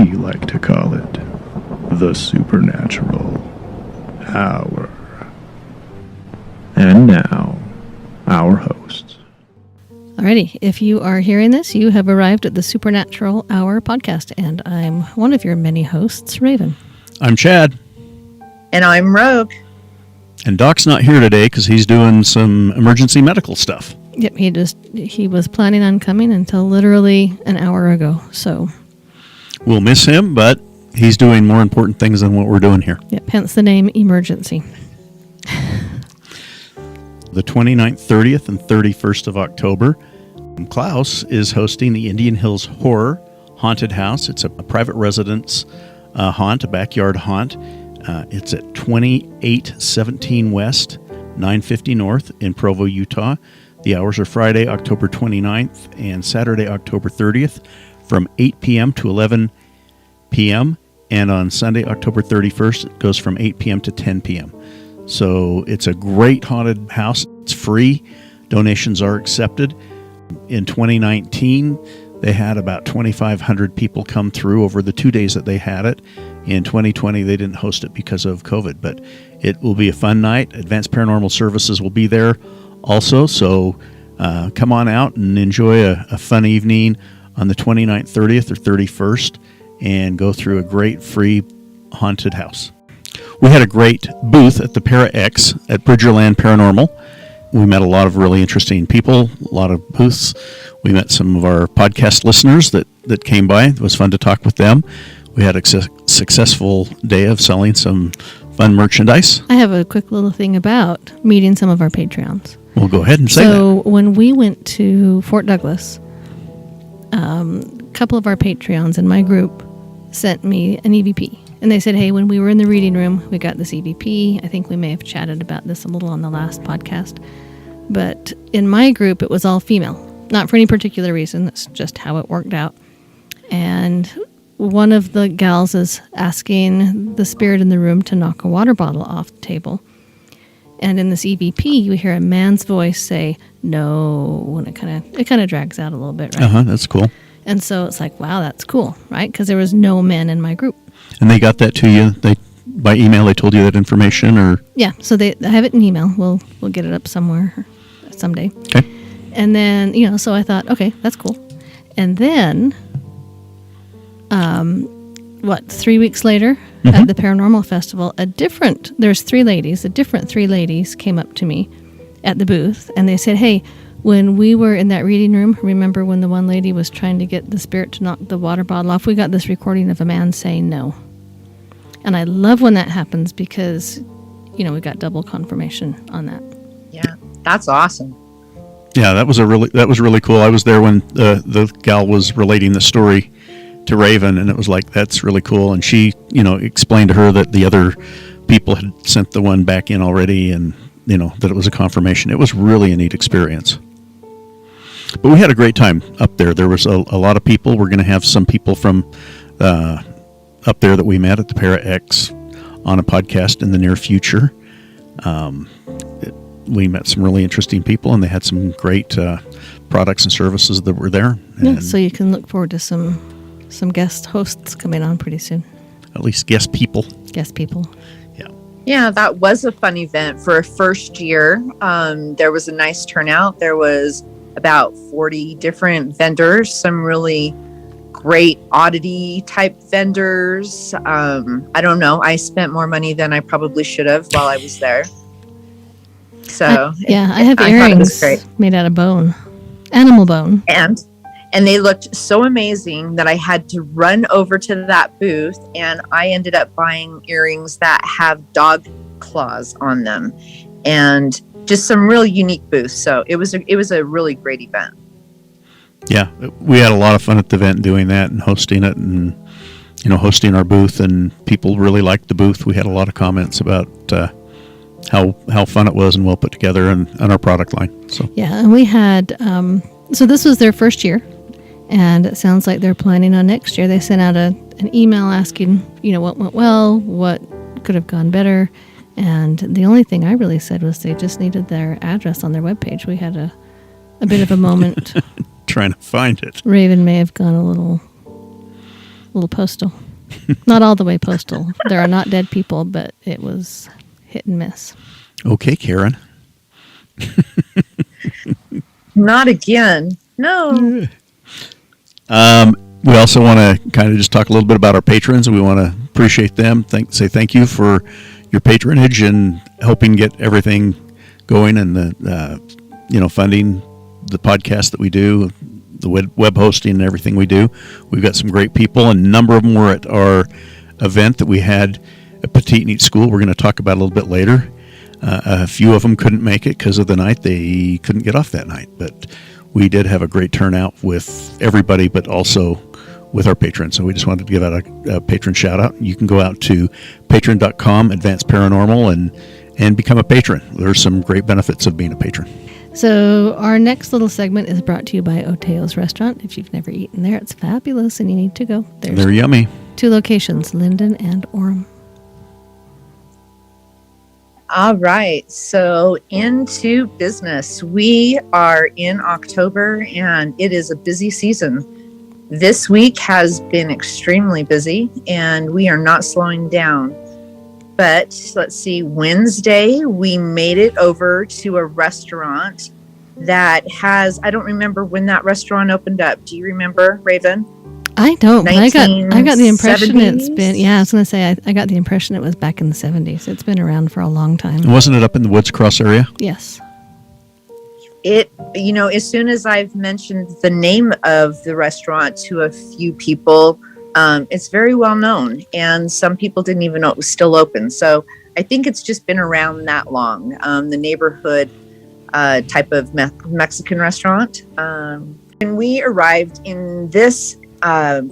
like to call it the Supernatural Hour. And now, our hosts. Alrighty, if you are hearing this, you have arrived at the Supernatural Hour podcast, and I'm one of your many hosts, Ravyn. I'm Chad. And I'm Rogue. And Doc's not here today because he's doing some emergency medical stuff. Yep, he was planning on coming until literally an hour ago, so. We'll miss him, but he's doing more important things than what we're doing here. Yep, hence the name Emergency. The 29th, 30th, and 31st of October, Klaus is hosting the Indian Hills Horror Haunted House. It's a private residence haunt, a backyard haunt. It's at 2817 West, 950 North in Provo, Utah. The hours are Friday, October 29th and Saturday, October 30th from 8 p.m. to 11 p.m. And on Sunday, October 31st, it goes from 8 p.m. to 10 p.m. So it's a great haunted house. It's free. Donations are accepted. In 2019, they had about 2,500 people come through over the 2 days that they had it. In 2020, they didn't host it because of COVID, but it will be a fun night. Advanced Paranormal Services will be there also, so come on out and enjoy a fun evening on the 29th, 30th, or 31st, and go through a great free haunted house. We had a great booth at the ParaX at Bridgerland Paranormal. We met a lot of really interesting people, a lot of booths. We met some of our podcast listeners that came by. It was fun to talk with them. We had a successful day of selling some fun merchandise. I have a quick little thing about meeting some of our Patreons. Well, go ahead and say that. So when we went to Fort Douglas, a couple of our Patreons in my group sent me an EVP. And they said, hey, when we were in the reading room, we got this EVP. I think we may have chatted about this a little on the last podcast. But in my group, it was all female. Not for any particular reason. That's just how it worked out. And one of the gals is asking the spirit in the room to knock a water bottle off the table. And in this EVP, you hear a man's voice say, no, and it kind of drags out a little bit, right? That's cool. And so it's like, wow, that's cool, right? Because there was no men in my group. And they got that to you? By email, they told you that information, or? Yeah, so I have it in email. We'll get it up somewhere someday. Okay. And then, so I thought, okay, that's cool. And then, 3 weeks later, at the Paranormal Festival, there's three different three ladies came up to me at the booth, and they said, hey, when we were in that reading room, remember when the one lady was trying to get the spirit to knock the water bottle off? We got this recording of a man saying no. And I love when that happens because, we got double confirmation on that. Yeah, that's awesome. Yeah, that was really cool. I was there when the gal was relating the story to Ravyn, and it was like, that's really cool. And she, explained to her that the other people had sent the one back in already, and that it was a confirmation. It was really a neat experience. But we had a great time up there. There was a lot of people. We're going to have some people from up there that we met at the ParaX on a podcast in the near future. We met some really interesting people, and they had some great products and services that were there. Yeah, so you can look forward to some guest hosts coming on pretty soon. At least guest people. Guest people. Yeah. Yeah, that was a fun event for a first year. There was a nice turnout. There was about 40 different vendors, some really great oddity type vendors. I don't know. I spent more money than I probably should have while I was there. So I have earrings made out of bone, animal bone. And they looked so amazing that I had to run over to that booth, and I ended up buying earrings that have dog claws on them, and just some really unique booths. So it was a really great event. Yeah, we had a lot of fun at the event doing that and hosting it, and hosting our booth, and people really liked the booth. We had a lot of comments about how fun it was and well put together, and our product line. So yeah, and we had so this was their first year. And it sounds like they're planning on next year. They sent out an email asking, what went well, what could have gone better. And the only thing I really said was they just needed their address on their webpage. We had a a bit of a moment. Trying to find it. Ravyn may have gone a little little postal. Not all the way postal. There are not dead people, but it was hit and miss. Okay, Karen. Not again. No. We also want to kind of just talk a little bit about our patrons. We want to appreciate them. Say thank you for your patronage and helping get everything going and the funding the podcast that we do, the web hosting and everything we do. We've got some great people, and a number of them were at our event that we had at Peteetneet School. We're going to talk about a little bit later. A few of them couldn't make it because of the night. They couldn't get off that night, but we did have a great turnout with everybody, but also with our patrons. So we just wanted to give out a patron shout out. You can go out to patreon.com, Advanced Paranormal, and become a patron. There's some great benefits of being a patron. So our next little segment is brought to you by Oteo's Restaurant. If you've never eaten there, it's fabulous and you need to go. They're yummy. 2 locations, Linden and Orem. All right. So into business. We are in October and it is a busy season. This week has been extremely busy and we are not slowing down. But let's see, Wednesday, we made it over to a restaurant that has, I don't remember when that restaurant opened up. Do you remember, Ravyn? I don't, but I got the impression 1970s? it's been, I was going to say, I got the impression it was back in the 70s. It's been around for a long time. Wasn't it up in the Woods Cross area? Yes. It, as soon as I've mentioned the name of the restaurant to a few people, it's very well known, and some people didn't even know it was still open. So I think it's just been around that long. The neighborhood type of Mexican restaurant. When we arrived in this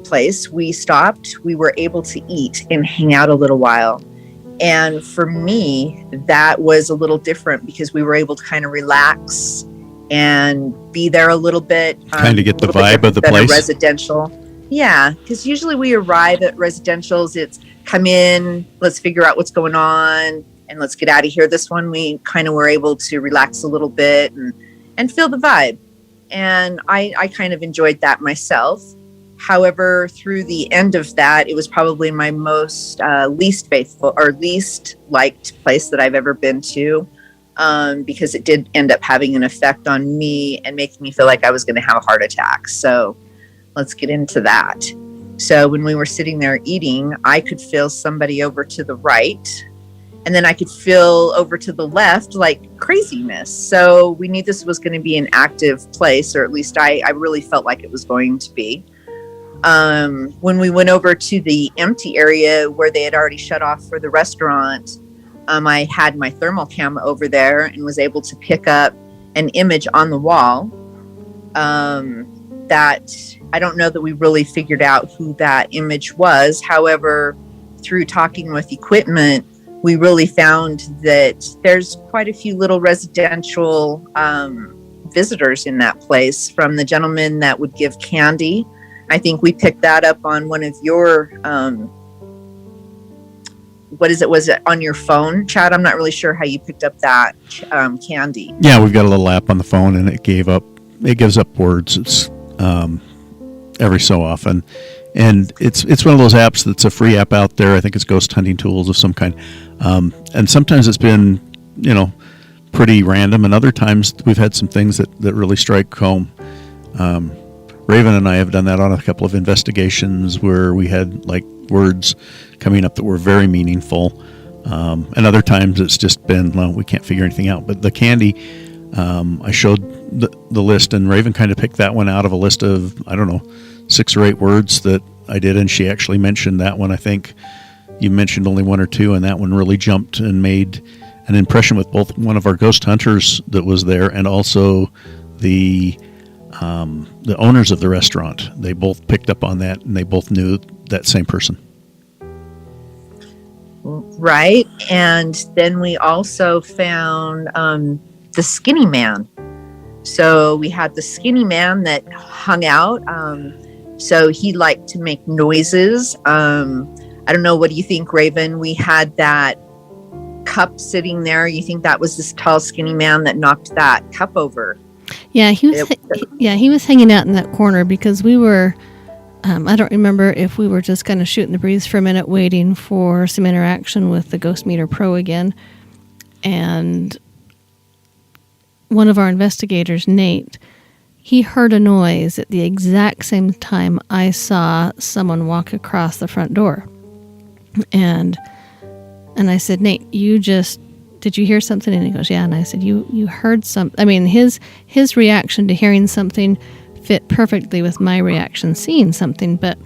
place, we stopped. We were able to eat and hang out a little while. And for me, that was a little different because we were able to kind of relax and be there a little bit. Kind of get the vibe of the place. Residential. Yeah, because usually we arrive at residentials, it's come in, let's figure out what's going on, and let's get out of here. This one, we kind of were able to relax a little bit and feel the vibe. And I kind of enjoyed that myself. However, through the end of that, it was probably my most least faithful or least liked place that I've ever been to, because it did end up having an effect on me and making me feel like I was going to have a heart attack. So let's get into that. So when we were sitting there eating, I could feel somebody over to the right, and then I could feel over to the left, like craziness. So we knew this was going to be an active place, or at least I really felt like it was going to be. When we went over to the empty area where they had already shut off for the restaurant, I had my thermal camera over there and was able to pick up an image on the wall that I don't know that we really figured out who that image was. However, through talking with equipment, we really found that there's quite a few little residential visitors in that place, from the gentleman that would give candy. I think we picked that up on one of your, was it on your phone, Chad? I'm not really sure how you picked up that candy. Yeah, we've got a little app on the phone, and it gives up words. It's every so often, and it's one of those apps that's a free app out there. I think it's ghost hunting tools of some kind, and sometimes it's been pretty random, and other times we've had some things that really strike home. Ravyn and I have done that on a couple of investigations where we had like words coming up that were very meaningful, and other times it's just been, well, we can't figure anything out. But the candy, I showed the list, and Ravyn kind of picked that one out of a list of, 6 or 8 words that I did, and she actually mentioned that one. I think you mentioned only 1 or 2, and that one really jumped and made an impression with both one of our ghost hunters that was there and also the owners of the restaurant. They both picked up on that, and they both knew that same person. Right. And then we also found the skinny man. So we had the skinny man that hung out. So he liked to make noises. I don't know. What do you think, Ravyn? We had that cup sitting there. You think that was this tall, skinny man that knocked that cup over? Yeah, he was hanging out in that corner because we were I don't remember if we were just kind of shooting the breeze for a minute, waiting for some interaction with the Ghost Meter Pro again. And one of our investigators, Nate, he heard a noise at the exact same time I saw someone walk across the front door. And I said, Nate, did you hear something? And he goes, yeah. And I said, you heard something. I mean, his reaction to hearing something fit perfectly with my reaction seeing something, but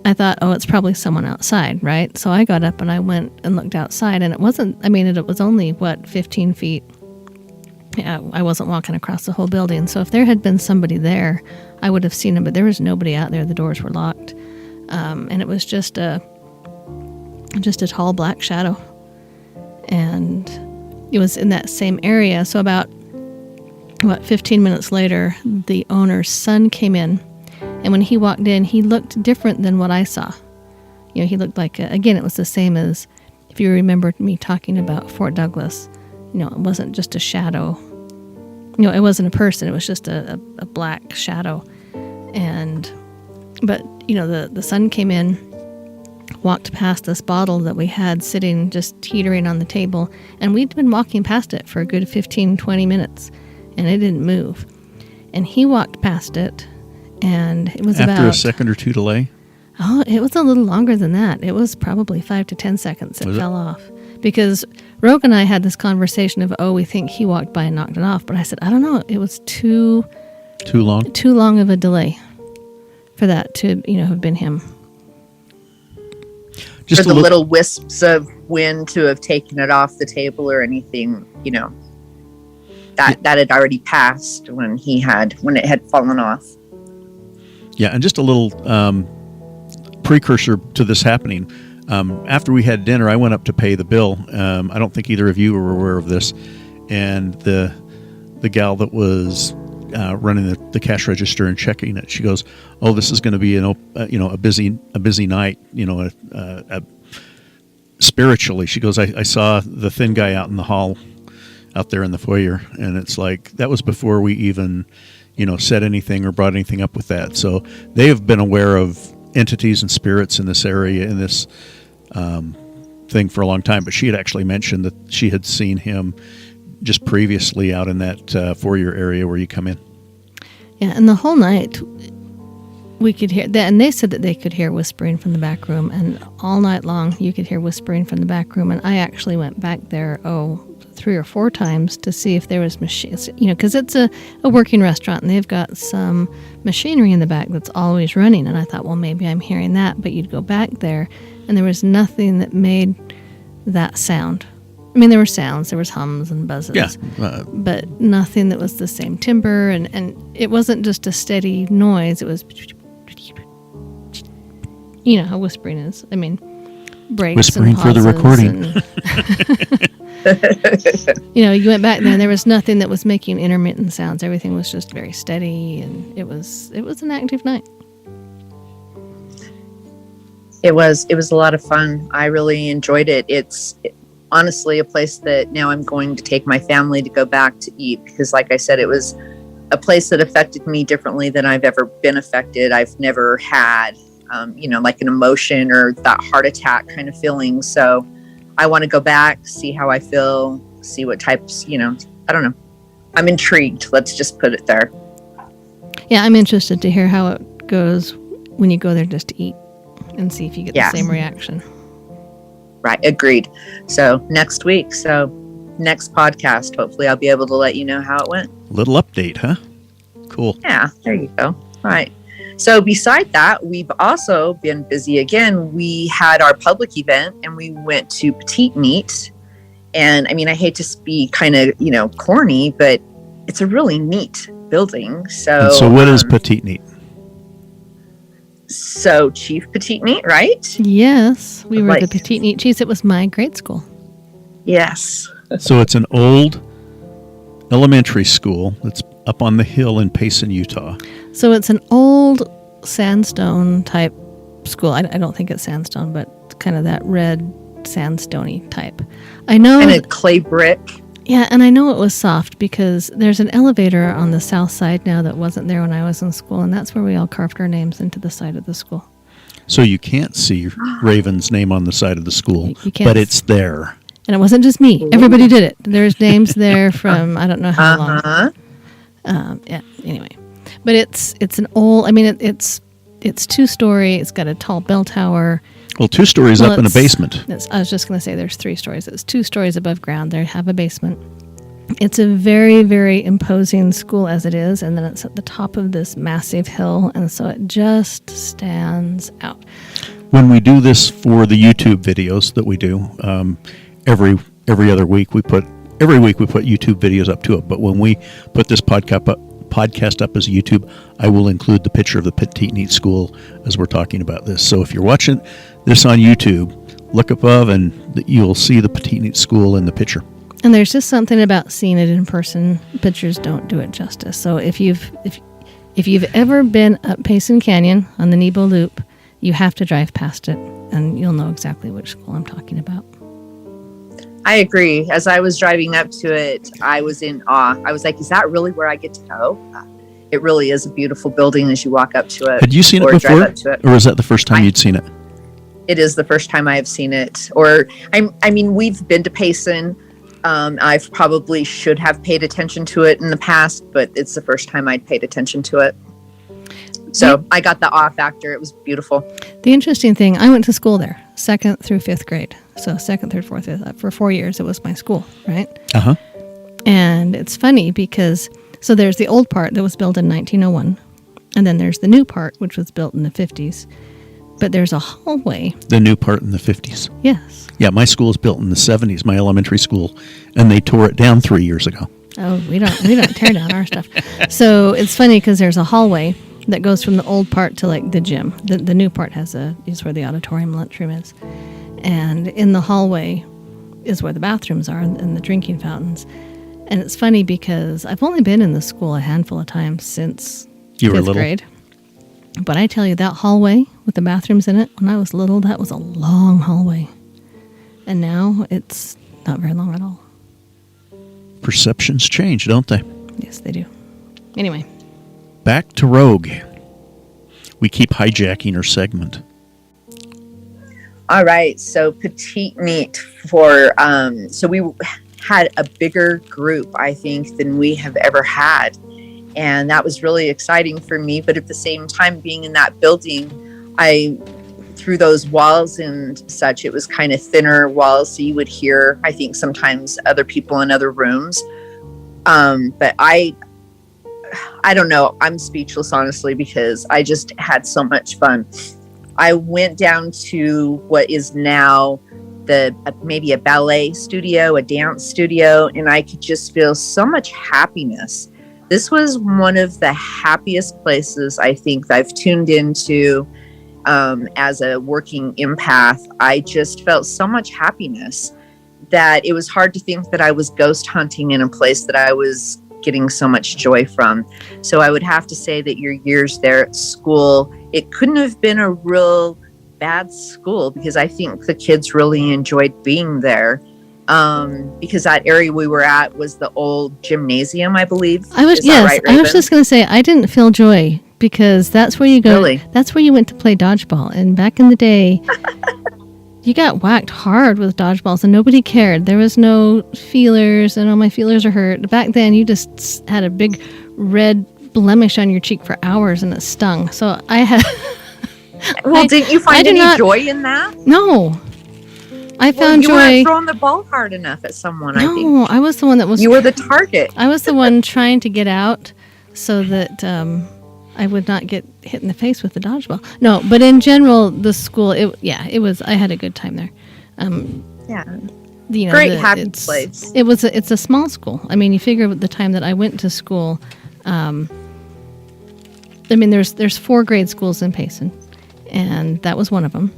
I thought, oh, it's probably someone outside, right? So I got up and I went and looked outside, and it wasn't, I mean, it was only, 15 feet. Yeah, I wasn't walking across the whole building. So if there had been somebody there, I would have seen him, but there was nobody out there. The doors were locked. And it was just a tall black shadow. And it was in that same area. So about 15 minutes later, the owner's son came in, and when he walked in, he looked different than what I saw. He looked like, again, it was the same as if you remembered me talking about Fort Douglas. It wasn't just a shadow. It wasn't a person. It was just a black shadow. But the son came in, walked past this bottle that we had sitting just teetering on the table, and we'd been walking past it for a good 15, 20 minutes. And it didn't move. And he walked past it, and it was After a second or two delay? Oh, it was a little longer than that. It was probably 5 to 10 seconds it fell off. Because Rogue and I had this conversation of, we think he walked by and knocked it off. But I said, I don't know. It was too long? Too long of a delay for that to, have been him. Just for the little wisps of wind to have taken it off the table or anything, that had already passed when it had fallen off. Yeah, and just a little precursor to this happening. After we had dinner, I went up to pay the bill. I don't think either of you were aware of this, and the gal that was running the cash register and checking it, she goes, "Oh, this is going to be a busy night. Spiritually," she goes, "I saw the thin guy out in the hall." Out there in the foyer, and it's like that was before we even, said anything or brought anything up with that. So they have been aware of entities and spirits in this area, in this thing for a long time. But she had actually mentioned that she had seen him just previously out in that foyer area where you come in. Yeah, and the whole night we could hear that, and they said that they could hear whispering from the back room, and all night long you could hear whispering from the back room. And I actually went back there 3 or 4 times to see if there was machines, because it's a working restaurant and they've got some machinery in the back that's always running. And I thought, well, maybe I'm hearing that, but you'd go back there and there was nothing that made that sound. I mean, there were sounds, there was hums and buzzes, but nothing that was the same timbre, and it wasn't just a steady noise. It was, how whispering is. I mean, breaks whispering and pauses for the recording. You went back there and there was nothing that was making intermittent sounds. Everything was just very steady, and it was an active night. It was a lot of fun. I really enjoyed it. It's honestly a place that now I'm going to take my family to go back to eat, because like I said, it was a place that affected me differently than I've ever been affected. I've never had, like an emotion or that heart attack kind of feeling. So I want to go back, see how I feel, see what types, I don't know. I'm intrigued. Let's just put it there. Yeah, I'm interested to hear how it goes when you go there just to eat and see if you get the same reaction. Right. Agreed. So next podcast, hopefully I'll be able to let you know how it went. Little update, huh? Cool. Yeah, there you go. All right. So beside that, we've also been busy again. We had our public event and we went to Peteetneet. And I mean, I hate to be kind of, corny, but it's a really neat building. So what is Peteetneet? So Chief Peteetneet, right? Yes, we were the Peteetneet Chiefs. It was my grade school. Yes. So it's an old elementary school that's up on the hill in Payson, Utah. So it's an old sandstone type school. I don't think it's sandstone, but kind of that red sandstone-y type. I know. And a clay brick. Yeah, and I know it was soft because there's an elevator on the south side now that wasn't there when I was in school, and that's where we all carved our names into the side of the school. So you can't see Ravyn's name on the side of the school, You can't but it's there. And it wasn't just me. Everybody did it. There's names there from I don't know how long. Yeah. Anyway, but it's an old. I mean, it's 2-story. It's got a tall bell tower. Well, 2 stories up in a basement. I was just going to say there's 3 stories. It's 2 stories above ground. They have a basement. It's a very, very imposing school as it is, and then it's at the top of this massive hill, and so it just stands out. When we do this for the YouTube videos that we do, every other week we put YouTube videos up to it. But when we put this podcast up as YouTube, I will include the picture of the Peteetneet School as we're talking about this. So if you're watching this on YouTube, look above and you'll see the Peteetneet School in the picture. And there's just something about seeing it in person. Pictures don't do it justice. So if you've ever been up Payson Canyon on the Nebo Loop, you have to drive past it, and you'll know exactly which school I'm talking about. I agree. As I was driving up to it, I was in awe. I was like, is that really where I get to go? It really is a beautiful building as you walk up to it. Had you seen it before? Or was that the first time you'd seen it? It is the first time I have seen it. I mean, we've been to Payson. I probably should have paid attention to it in the past, but it's the first time I'd paid attention to it. So I got the awe factor. It was beautiful. The interesting thing, I went to school there, 2nd through 5th grade. So 2nd, 3rd, 4th, 5th. For 4 years, it was my school, right? Uh-huh. And it's funny because, so there's the old part that was built in 1901, and then there's the new part, which was built in the 50s. But there's a hallway. The new part in the 50s. Yes. Yeah, my school was built in the 70s, my elementary school, and they tore it down 3 years ago. Oh, we don't tear down our stuff. So it's funny because there's a hallway that goes from the old part to like the gym. The new part is where the auditorium lunchroom is. And in the hallway is where the bathrooms are and the drinking fountains. And it's funny because I've only been in the school a handful of times since you were 5th little. grade. But I tell you, that hallway with the bathrooms in it, when I was little, that was a long hallway. And now it's not very long at all. Perceptions change, don't they? Yes, they do. Anyway. Back to Rogue. We keep hijacking her segment. All right. So Peteetneet so we had a bigger group, I think, than we have ever had. And that was really exciting for me. But at the same time, being in that building, through those walls and such, it was kind of thinner walls. So you would hear, I think, sometimes other people in other rooms. But I don't know. I'm speechless, honestly, because I just had so much fun. I went down to what is now maybe a ballet studio, a dance studio, and I could just feel so much happiness. This was one of the happiest places I think I've tuned into as a working empath. I just felt so much happiness that it was hard to think that I was ghost hunting in a place that I was getting so much joy from. So I would have to say that your years there at school, it couldn't have been a real bad school, because I think the kids really enjoyed being there. Because that area we were at was the old gymnasium, I believe. I was just going to say, I didn't feel joy because that's where you go. Really? That's where you went to play dodgeball. And back in the day, you got whacked hard with dodgeballs and nobody cared. There was no feelers and my feelers are hurt. Back then, you just had a big red blemish on your cheek for hours and it stung. So I had... Well, didn't you find joy in that? No. I found you joy. You weren't throwing the ball hard enough at someone, I think. No, I was the one that was... You were the target. I was the one trying to get out so that I would not get hit in the face with the dodgeball. No, but in general, the school, it was... I had a good time there. Great happy place. It's a small school. I mean, you figure the time that I went to school... there's 4 grade schools in Payson, and that was one of them.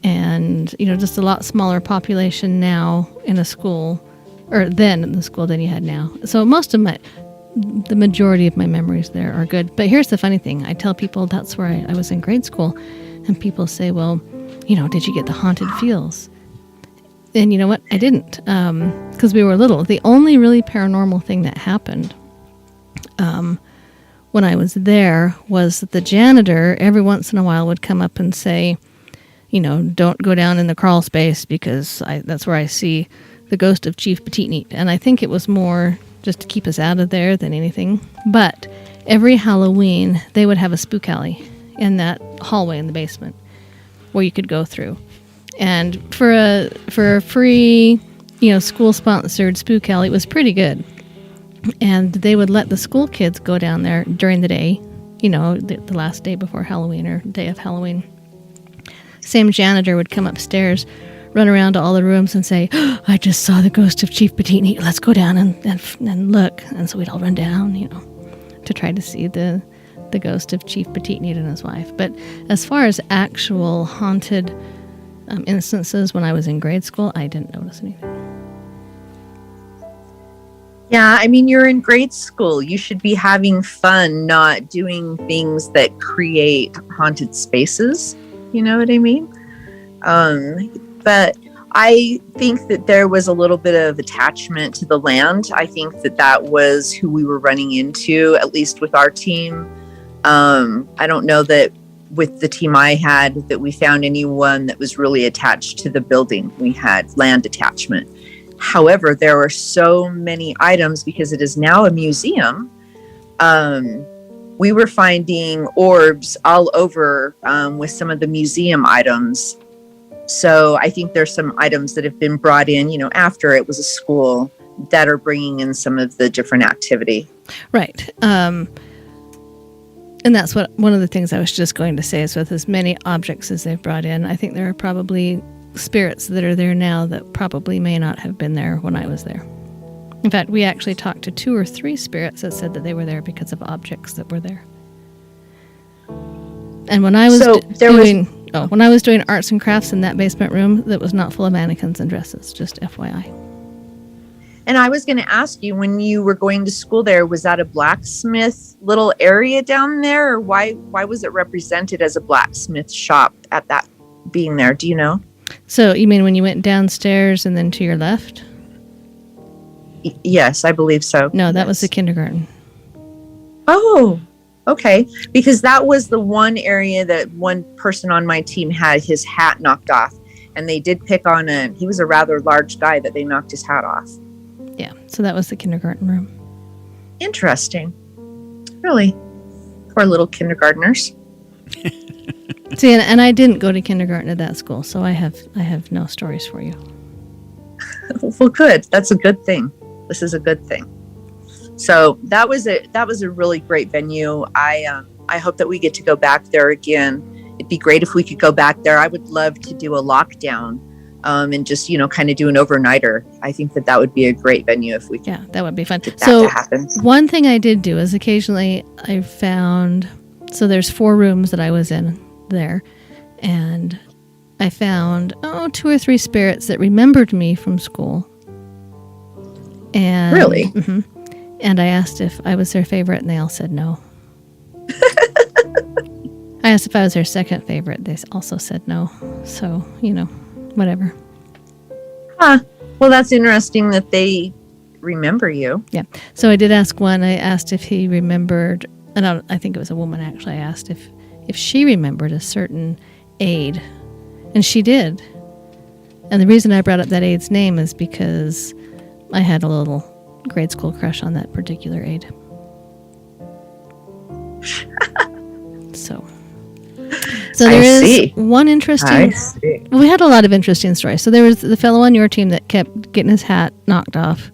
And, just a lot smaller population now in a school, or then in the school than you had now. So the majority of my memories there are good. But here's the funny thing. I tell people that's where I was in grade school, and people say, well, did you get the haunted feels? And you know what? I didn't, because we were little. The only really paranormal thing that happened when I was there was that the janitor every once in a while would come up and say, don't go down in the crawl space because that's where I see the ghost of Chief Peteetneet. And I think it was more just to keep us out of there than anything. But every Halloween, they would have a spook alley in that hallway in the basement where you could go through. And for a free, school-sponsored spook alley, it was pretty good. And they would let the school kids go down there during the day, the last day before Halloween or day of Halloween. Same janitor would come upstairs, run around to all the rooms and say, I just saw the ghost of Chief Peteetneet. Let's go down and look. And so we'd all run down, to try to see the ghost of Chief Peteetneet and his wife. But as far as actual haunted instances when I was in grade school, I didn't notice anything. Yeah, I mean, you're in grade school. You should be having fun, not doing things that create haunted spaces. You know what I mean? But I think that there was a little bit of attachment to the land. I think that was who we were running into, at least with our team. I don't know that with the team I had that we found anyone that was really attached to the building. We had land attachment. However, there were so many items because it is now a museum. We were finding orbs all over with some of the museum items. So I think there's some items that have been brought in, after it was a school that are bringing in some of the different activity. Right. And that's one of the things I was just going to say is with as many objects as they've brought in, I think there are probably spirits that are there now that probably may not have been there when I was there. In fact, we actually talked to 2 or 3 spirits that said that they were there because of objects that were there. And when I was when I was doing arts and crafts in that basement room, that was not full of mannequins and dresses, just FYI. And I was going to ask you, when you were going to school there, was that a blacksmith little area down there, or why was it represented as a blacksmith shop at that being there? Do you know? So you mean when you went downstairs and then to your left? Yes, I believe so. No, that was the kindergarten. Oh, okay. Because that was the one area that one person on my team had his hat knocked off. And they did pick on he was a rather large guy that they knocked his hat off. Yeah, so that was the kindergarten room. Interesting. Really? Poor little kindergartners. See, and I didn't go to kindergarten at that school, so I have no stories for you. Well, good. That's a good thing. This is a good thing. So that was a really great venue. I hope that we get to go back there again. It'd be great if we could go back there. I would love to do a lockdown and just kind of do an overnighter. I think that would be a great venue if we could. Yeah, that would be fun. Get that to happen. One thing I did do is occasionally I found, so there's 4 rooms that I was in there, and I found 2 or 3 spirits that remembered me from school. And really? Mm-hmm. And I asked if I was their favorite, and they all said no. I asked if I was their second favorite. They also said no. So, whatever. Huh. Well, that's interesting that they remember you. Yeah. So I did ask one. I asked if he remembered, and I think it was a woman actually. I asked if she remembered a certain aide, and she did. And the reason I brought up that aide's name is because I had a little grade school crush on that particular aide. So there is one interesting. We had a lot of interesting stories. So there was the fellow on your team that kept getting his hat knocked off.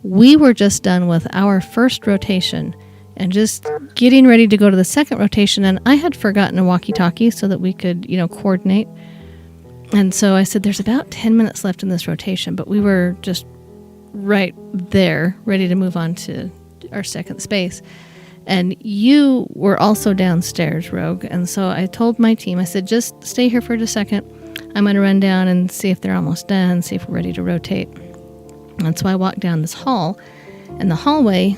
We were just done with our first rotation and just getting ready to go to the second rotation, and I had forgotten a walkie-talkie so that we could, coordinate. And so I said, there's about 10 minutes left in this rotation, but we were just right there, ready to move on to our second space. And you were also downstairs, Rogue. And so I told my team, I said, just stay here for a second. I'm going to run down and see if they're almost done, see if we're ready to rotate. And so I walked down this hall, and the hallway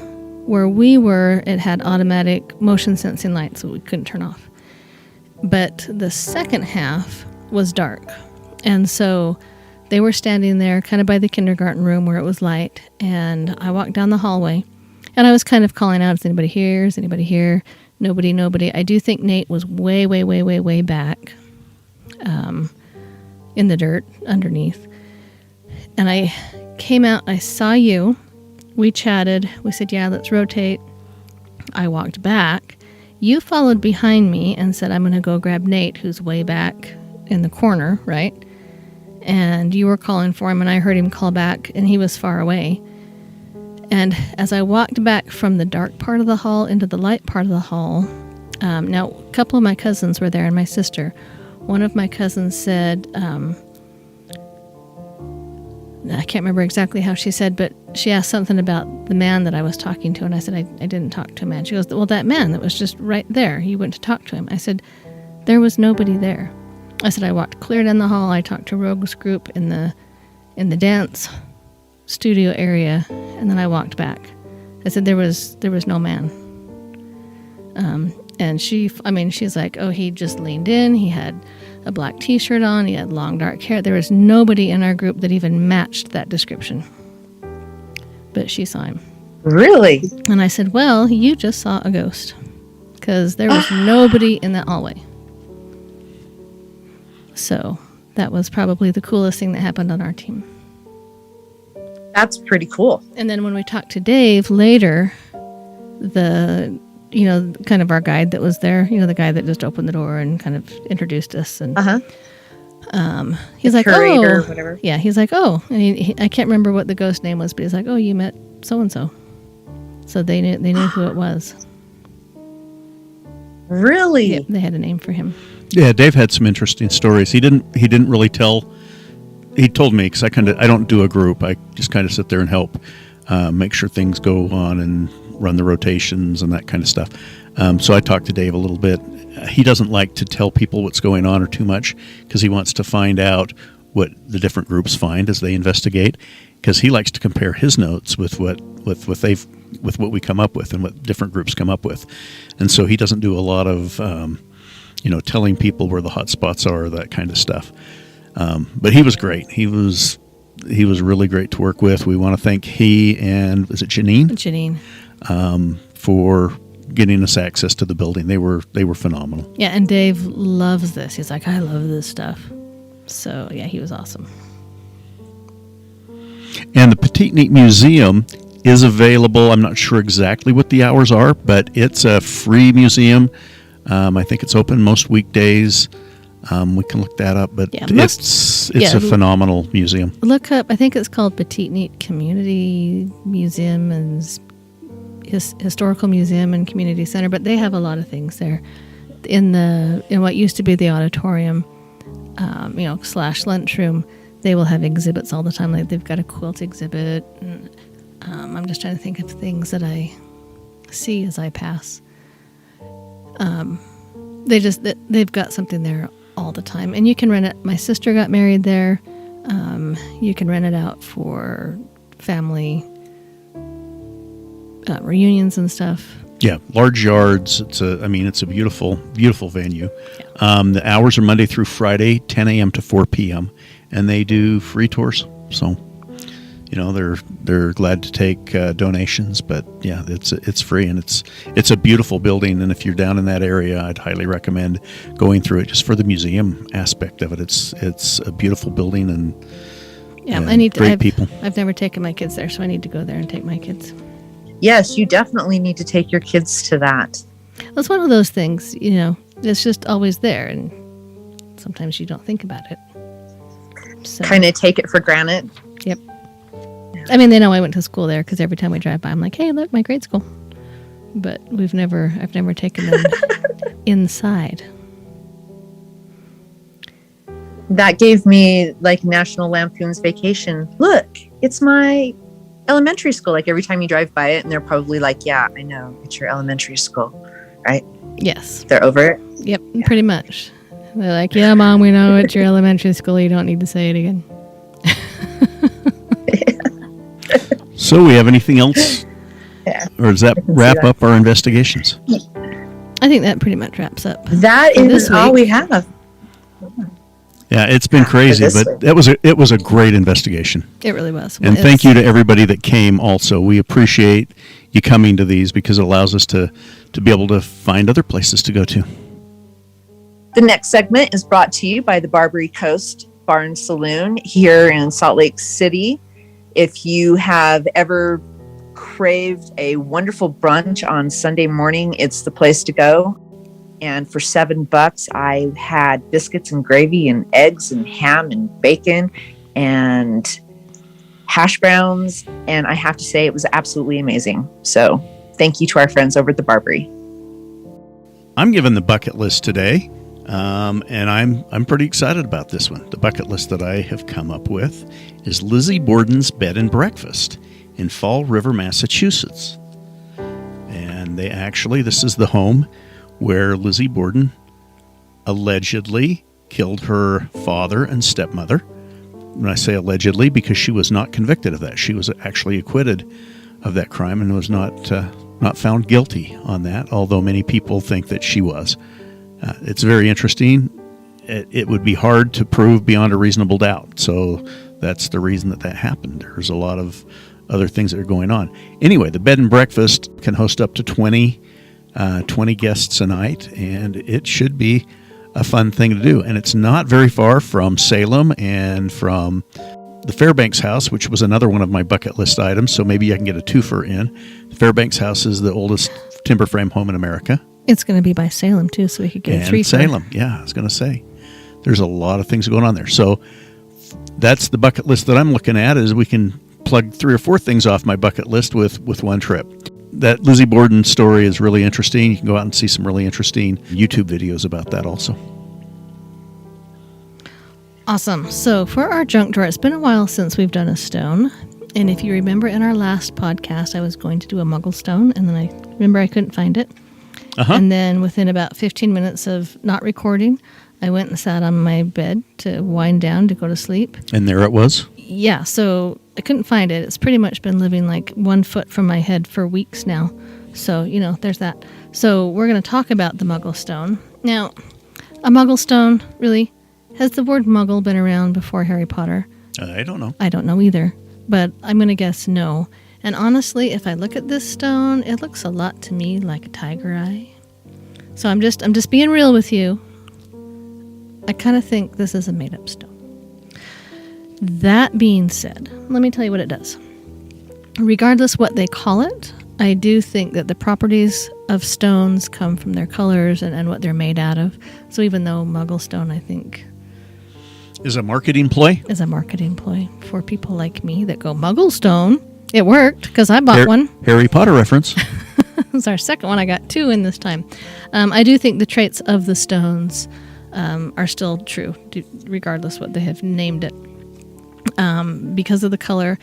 where we were, it had automatic motion sensing lights, so we couldn't turn off. But the second half was dark. And so they were standing there kind of by the kindergarten room where it was light. And I walked down the hallway and I was kind of calling out, is anybody here? Is anybody here? Nobody. I do think Nate was way, way, way, way, way back in the dirt underneath. And I came out, I saw you. We chatted. We said, yeah, let's rotate. I walked back. You followed behind me and said, I'm going to go grab Nate, who's way back in the corner, right? And you were calling for him, and I heard him call back, and he was far away. And as I walked back from the dark part of the hall into the light part of the hall, now a couple of my cousins were there and my sister. One of my cousins said, I can't remember exactly how she said, but she asked something about the man that I was talking to, and I said, I didn't talk to a man. She goes, well, that man that was just right there, you went to talk to him. I said, there was nobody there. I said, I walked clear down the hall. I talked to Rogue's group in the dance studio area, and then I walked back. I said, there was no man. And she's like, oh, he just leaned in. He had a black t-shirt on. He had long dark hair. There was nobody in our group that even matched that description. But she saw him. Really? And I said, well, you just saw a ghost. Because there was nobody in that hallway. So that was probably the coolest thing that happened on our team. That's pretty cool. And then when we talked to Dave later, kind of our guide that was there, the guy that just opened the door and kind of introduced us. And he's like, curator, or whatever. Yeah, he's like, oh. And I can't remember what the ghost name was, but he's like, oh, you met so-and-so. So they knew who it was. Really? Yeah, they had a name for him. Yeah, Dave had some interesting stories. He didn't really tell. He told me because I don't do a group. I just kind of sit there and help make sure things go on and run the rotations and that kind of stuff. So I talked to Dave a little bit. He doesn't like to tell people what's going on or too much because he wants to find out what the different groups find as they investigate. Because he likes to compare his notes with what we come up with and what different groups come up with, and so he doesn't do a lot of telling people where the hot spots are, that kind of stuff. But he was great. He was really great to work with. We want to thank he and is it Janine for getting us access to the building. They were phenomenal. Yeah, and Dave loves this. He's like, I love this stuff. So yeah, he was awesome. And the Peteetneet Museum is available. I'm not sure exactly what the hours are, but it's a free museum. I think it's open most weekdays. We can look that up, but it's a phenomenal museum. Look up, I think it's called Peteetneet Community Museum and Historical Museum and Community Center, but they have a lot of things there. In what used to be the auditorium, / lunchroom, they will have exhibits all the time. Like they've got a quilt exhibit. And, I'm just trying to think of things that I see as I pass. They've got something there all the time, and you can rent it. My sister got married there. You can rent it out for family reunions and stuff. Yeah, large yards. It's a beautiful, beautiful venue. Yeah. The hours are Monday through Friday, 10 a.m. to 4 p.m., and they do free tours. So, they're glad to take donations, but yeah, it's free, and it's a beautiful building. And if you're down in that area, I'd highly recommend going through it just for the museum aspect of it. It's a beautiful building, and I need to. Great people. I've never taken my kids there, so I need to go there and take my kids. Yes, you definitely need to take your kids to that. Well, it's one of those things, it's just always there, and sometimes you don't think about it. So. Kind of take it for granted. Yep. I mean, they know I went to school there because every time we drive by, I'm like, hey, look, my grade school. But I've never taken them inside. That gave me like National Lampoon's Vacation. Look, it's my elementary school. Like every time you drive by it, and they're probably like, yeah, I know, it's your elementary school, right? Yes. They're over it? Yep, yeah. Pretty much. They're like, yeah, Mom, we know it's your elementary school. You don't need to say it again. So we have anything else? Yeah. Or does that wrap up our investigations? I think that pretty much wraps up. That is all we have. Yeah, it's been crazy, this but way. it was a great investigation. It really was. And thank you to everybody that came also. We appreciate you coming to these because it allows us to be able to find other places to go to. The next segment is brought to you by the Barbary Coast Bar and Saloon here in Salt Lake City. If you have ever craved a wonderful brunch on Sunday morning, it's the place to go. And for $7, I had biscuits and gravy and eggs and ham and bacon and hash browns. And I have to say, it was absolutely amazing. So thank you to our friends over at the Barbary. I'm given the bucket list today, and I'm pretty excited about this one. The bucket list that I have come up with is Lizzie Borden's Bed and Breakfast in Fall River, Massachusetts. And this is the home where Lizzie Borden allegedly killed her father and stepmother. When I say allegedly, because she was not convicted of that. She was actually acquitted of that crime and was not found guilty on that, although many people think that she was. It's very interesting. It would be hard to prove beyond a reasonable doubt. So that's the reason that happened. There's a lot of other things that are going on. Anyway, the bed and breakfast can host up to 20 guests a night, and it should be a fun thing to do. And it's not very far from Salem and from the Fairbanks House, which was another one of my bucket list items, so maybe I can get a twofer in. The Fairbanks House is the oldest timber frame home in America. It's going to be by Salem, too, so we could get a three. Salem, yeah, I was going to say. There's a lot of things going on there. So that's the bucket list that I'm looking at, is we can plug 3 or 4 things off my bucket list with one trip. That Lizzie Borden story is really interesting. You can go out and see some really interesting YouTube videos about that also. Awesome. So for our junk drawer, it's been a while since we've done a stone. And if you remember in our last podcast, I was going to do a Muggle Stone, and then I remember I couldn't find it. Uh-huh. And then within about 15 minutes of not recording, I went and sat on my bed to wind down to go to sleep. And there it was? Yeah, so I couldn't find it. It's pretty much been living like 1 foot from my head for weeks now. So, there's that. So we're going to talk about the Muggle Stone. Now, a Muggle Stone, really, has the word Muggle been around before Harry Potter? I don't know. I don't know either, but I'm going to guess no. And honestly, if I look at this stone, it looks a lot to me like a tiger eye. So I'm just being real with you. I kind of think this is a made-up stone. That being said, let me tell you what it does. Regardless what they call it, I do think that the properties of stones come from their colors and what they're made out of. So even though Muggle Stone, I think, is a marketing ploy? Is a marketing ploy for people like me that go, Muggle Stone. It worked because I bought one. Harry Potter reference. It's our second one. I got 2 in this time. I do think the traits of the stones are still true, regardless what they have named it. Because of the color,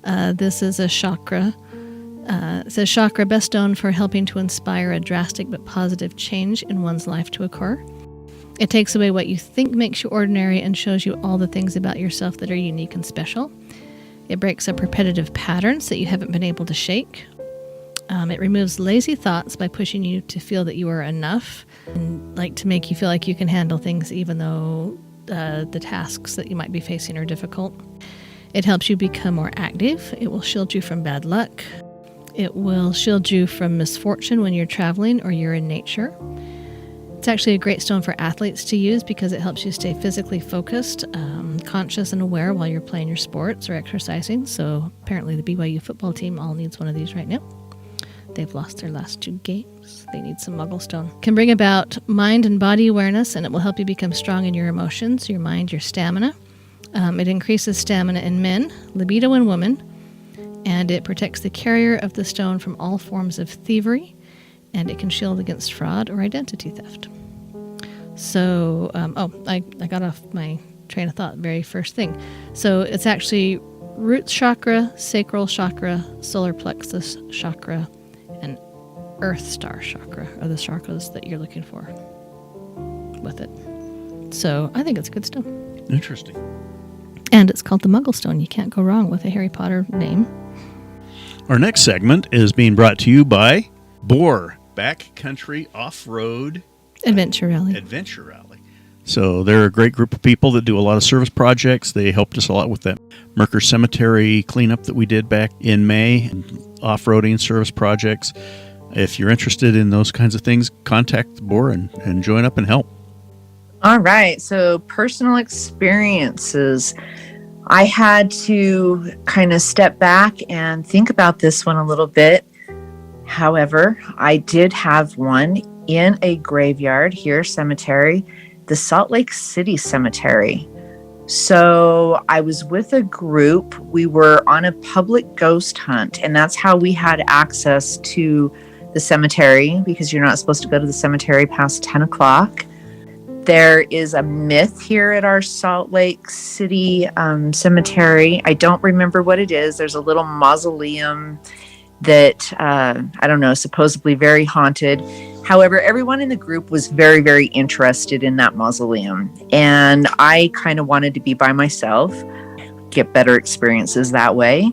this is a chakra. It says chakra, best stone for helping to inspire a drastic but positive change in one's life to occur. It takes away what you think makes you ordinary and shows you all the things about yourself that are unique and special. It breaks up repetitive patterns that you haven't been able to shake. It removes lazy thoughts by pushing you to feel that you are enough, and like to make you feel like you can handle things even though the tasks that you might be facing are difficult. It helps you become more active. It will shield you from bad luck. It will shield you from misfortune when you're traveling or you're in nature. It's actually a great stone for athletes to use because it helps you stay physically focused, conscious and aware while you're playing your sports or exercising. So apparently the BYU football team all needs one of these right now. They've lost their last 2 games. They need some Muggle Stone. Can bring about mind and body awareness, and it will help you become strong in your emotions, your mind, your stamina. It increases stamina in men, libido in women, and it protects the carrier of the stone from all forms of thievery, and it can shield against fraud or identity theft. So, I got off my train of thought very first thing. So it's actually root chakra, sacral chakra, solar plexus chakra, and earth star chakra are the chakras that you're looking for with it. So I think it's good stuff. Interesting. And it's called the Muggle Stone. You can't go wrong with a Harry Potter name. Our next segment is being brought to you by Boar Backcountry Off-Road Adventure Rally. So they're a great group of people that do a lot of service projects. They helped us a lot with that Merker Cemetery cleanup that we did back in May, off-roading service projects. If you're interested in those kinds of things, contact the board and join up and help. All right. So personal experiences. I had to kind of step back and think about this one a little bit. However, I did have one in a graveyard here, cemetery, the Salt Lake City Cemetery. So I was with a group. We were on a public ghost hunt, and that's how we had access to the cemetery, because you're not supposed to go to the cemetery past 10 o'clock. There is a myth here at our Salt Lake City cemetery. I don't remember what it is. There's a little mausoleum that, I don't know, supposedly very haunted. However, everyone in the group was very, very interested in that mausoleum. And I kind of wanted to be by myself, get better experiences that way.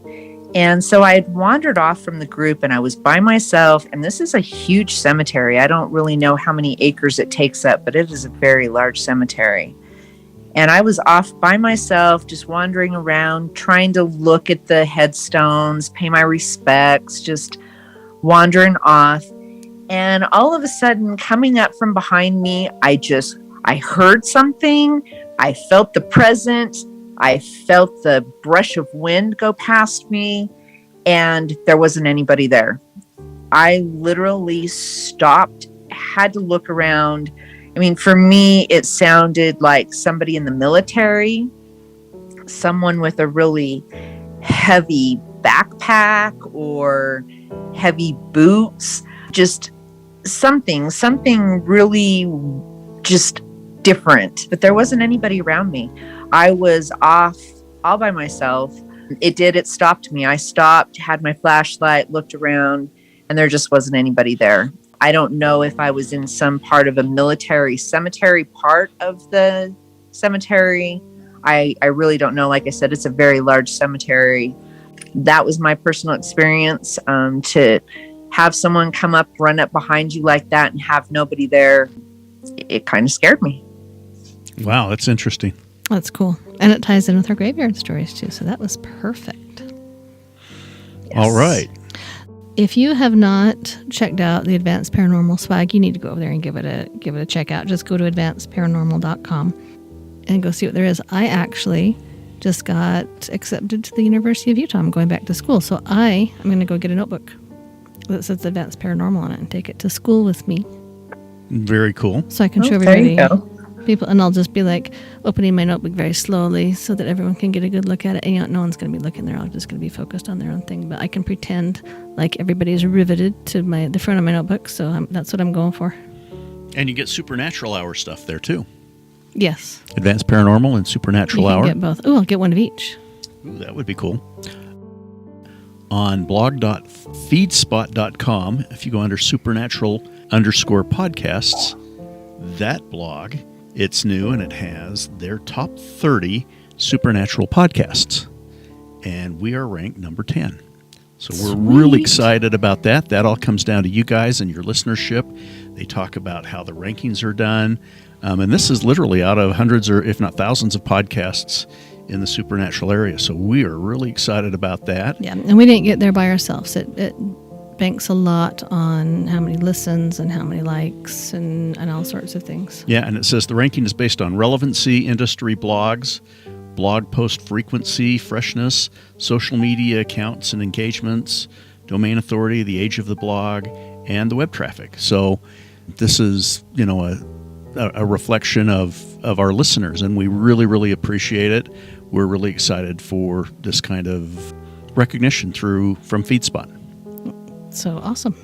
And so I had wandered off from the group and I was by myself. And this is a huge cemetery. I don't really know how many acres it takes up, but it is a very large cemetery. And I was off by myself, just wandering around, trying to look at the headstones, pay my respects, just wandering off. And all of a sudden, coming up from behind me, I heard something. I felt the presence. I felt the brush of wind go past me, and there wasn't anybody there. I literally stopped, had to look around. I mean, for me, it sounded like somebody in the military, someone with a really heavy backpack or heavy boots, just something really just different. But there wasn't anybody around me. I was off all by myself. It stopped me. I stopped, had my flashlight, looked around, and there just wasn't anybody there. I don't know if I was in some part of a military cemetery part of the cemetery. I really don't know. Like I said, it's a very large cemetery. That was my personal experience. To have someone come up, run up behind you like that and have nobody there, it kind of scared me. Wow, that's interesting. That's cool. And it ties in with our graveyard stories too. So that was perfect. Yes. All right. If you have not checked out the Advanced Paranormal swag, you need to go over there and give it a check out. Just go to advancedparanormal.com and go see what there is. I actually just got accepted to the University of Utah. I'm going back to school. So I'm going to go get a notebook that says Advanced Paranormal on it and take it to school with me. Very cool. So I can show There you everybody. go. People, and I'll just be like opening my notebook very slowly so that everyone can get a good look at it. And no one's going to be looking. They're all just going to be focused on their own thing. But I can pretend like everybody's riveted to the front of my notebook. So that's what I'm going for. And you get Supernatural Hour stuff there too. Yes. Advanced Paranormal and Supernatural You can Hour. get both. Oh, I'll get one of each. Ooh, that would be cool. On blog.feedspot.com, if you go under supernatural_podcasts, that blog, it's new and it has their top 30 supernatural podcasts. And we are ranked number 10. So we're really excited about that. That all comes down to you guys and your listenership. They talk about how the rankings are done. And this is literally out of hundreds or if not thousands of podcasts in the supernatural area. So we are really excited about that. Yeah, and we didn't get there by ourselves. It banks a lot on how many listens and how many likes and all sorts of things. Yeah, and it says the ranking is based on relevancy, industry blogs, blog post frequency, freshness, social media accounts and engagements, domain authority, the age of the blog, and the web traffic. So this is, a reflection of our listeners, and we really, really appreciate it. We're really excited for this kind of recognition from FeedSpot. So awesome.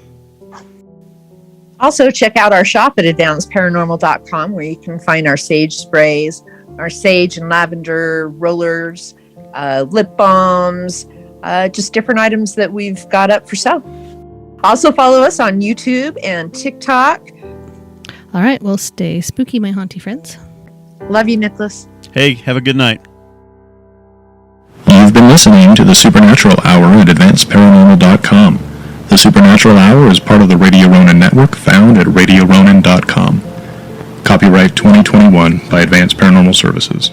Also, check out our shop at advancedparanormal.com, where you can find our sage sprays, our sage and lavender rollers, lip balms, just different items that we've got up for sale. Also, follow us on YouTube and TikTok. All right, well, stay spooky, my haunty friends. Love you, Nicholas. Hey, have a good night. You've been listening to the Supernatural Hour at AdvancedParanormal.com. The Supernatural Hour is part of the Radio Ronin network found at RadioRonin.com. Copyright 2021 by Advanced Paranormal Services.